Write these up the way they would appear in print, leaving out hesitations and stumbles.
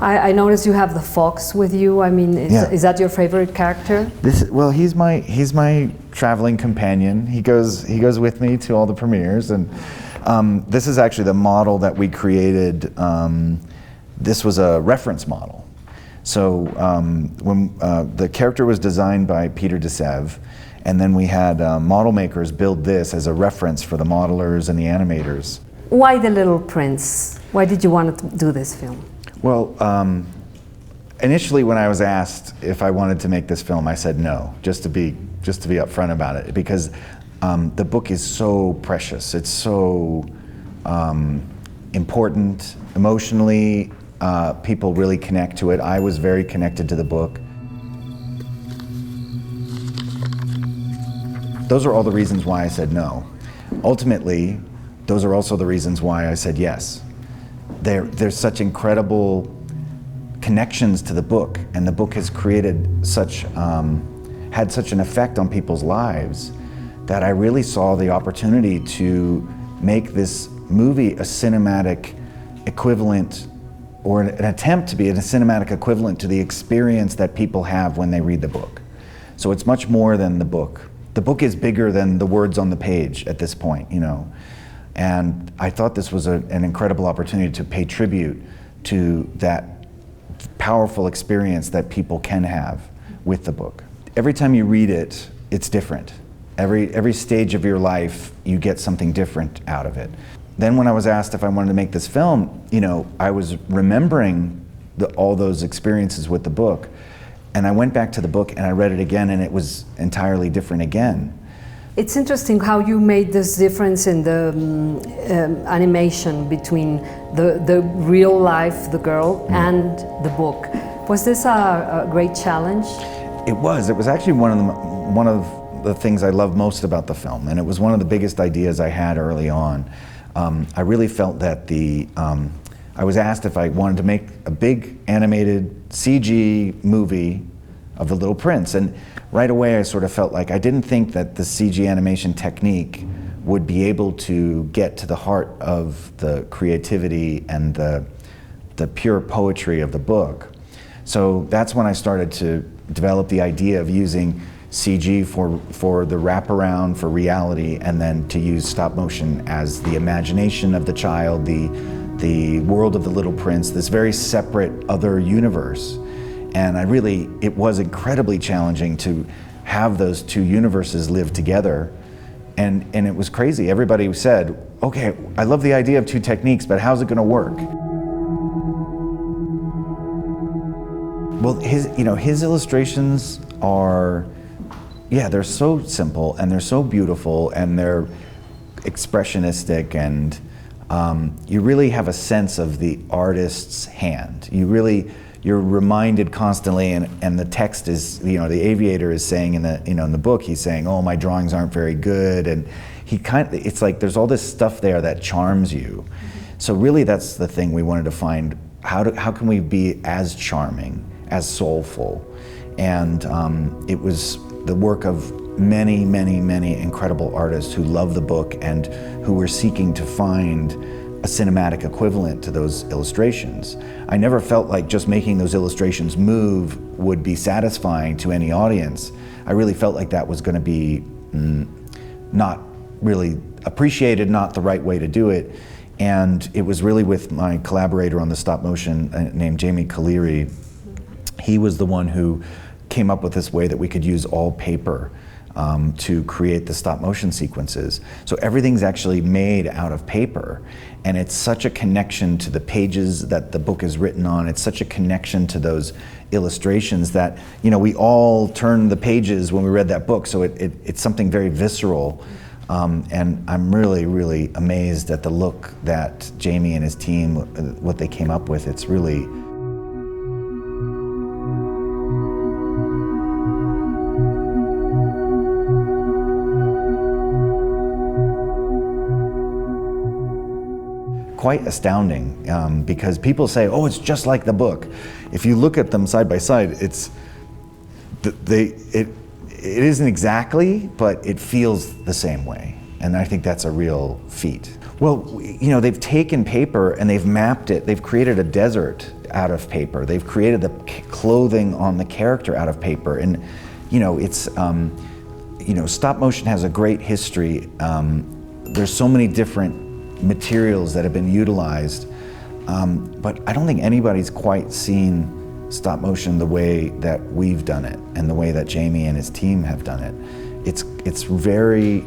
I noticed you have the fox with you. I mean, is that your favorite character? Well, he's my traveling companion. He goes with me to all the premieres, and this is actually the model that we created. This was a reference model. So when the character was designed by Peter de Sèvres, and then we had model makers build this as a reference for the modelers and the animators. Why The Little Prince? Why did you want to do this film? Well, initially when I was asked if I wanted to make this film, I said no, just to be upfront about it, because the book is so precious. It's so important emotionally. People really connect to it. I was very connected to the book. Those are all the reasons why I said no. Ultimately, those are also the reasons why I said yes. There's such incredible connections to the book, and the book has created had such an effect on people's lives that I really saw the opportunity to make this movie a cinematic equivalent, or an attempt to be a cinematic equivalent to the experience that people have when they read the book. So it's much more than the book. The book is bigger than the words on the page at this point, you know. And I thought this was an incredible opportunity to pay tribute to that powerful experience that people can have with the book. Every time you read it, it's different. Every stage of your life, you get something different out of it. Then when I was asked if I wanted to make this film, you know, I was remembering all those experiences with the book, and I went back to the book and I read it again, and it was entirely different again. It's interesting how you made this difference in the animation between the real life, the girl, and the book. Was this a great challenge? It was. It was actually one of the things I love most about the film, and it was one of the biggest ideas I had early on. I really felt that I was asked if I wanted to make a big animated CG movie of The Little Prince, and right away I sort of felt like I didn't think that the CG animation technique would be able to get to the heart of the creativity and the pure poetry of the book. So that's when I started to develop the idea of using CG for the wraparound, for reality, and then to use stop motion as the imagination of the child, the world of the Little Prince, this very separate other universe. And it was incredibly challenging to have those two universes live together. And it was crazy. Everybody said, okay, I love the idea of two techniques, but how's it gonna work? Well, his illustrations are, they're so simple, and they're so beautiful, and they're expressionistic, and you really have a sense of the artist's hand. You're reminded constantly, and the text is, the aviator is saying in the book, he's saying, oh, my drawings aren't very good, and it's like there's all this stuff there that charms you. So really that's the thing we wanted to find, how can we be as charming, as soulful? And it was the work of many, many, many incredible artists who love the book and who were seeking to find a cinematic equivalent to those illustrations. I never felt like just making those illustrations move would be satisfying to any audience. I really felt like that was going to be not really appreciated, not the right way to do it. And it was really with my collaborator on the stop motion named Jamie Kaleri. He was the one who came up with this way that we could use all paper to create the stop motion sequences. So everything's actually made out of paper, and it's such a connection to the pages that the book is written on. It's such a connection to those illustrations that, we all turned the pages when we read that book, so it's something very visceral. And I'm really, really amazed at the look that Jamie and his team, what they came up with. It's really quite astounding, because people say, oh, it's just like the book. If you look at them side by side, it isn't exactly, but it feels the same way. And I think that's a real feat. Well, they've taken paper and they've mapped it. They've created a desert out of paper. They've created the clothing on the character out of paper. And, you know, it's, you know, stop motion has a great history. There's so many different materials that have been utilized, but I don't think anybody's quite seen stop motion the way that we've done it and the way that Jamie and his team have done it. It's very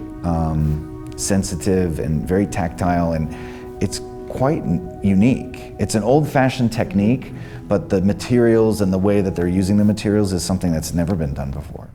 sensitive and very tactile, and it's quite unique. It's an old-fashioned technique, but the materials and the way that they're using the materials is something that's never been done before.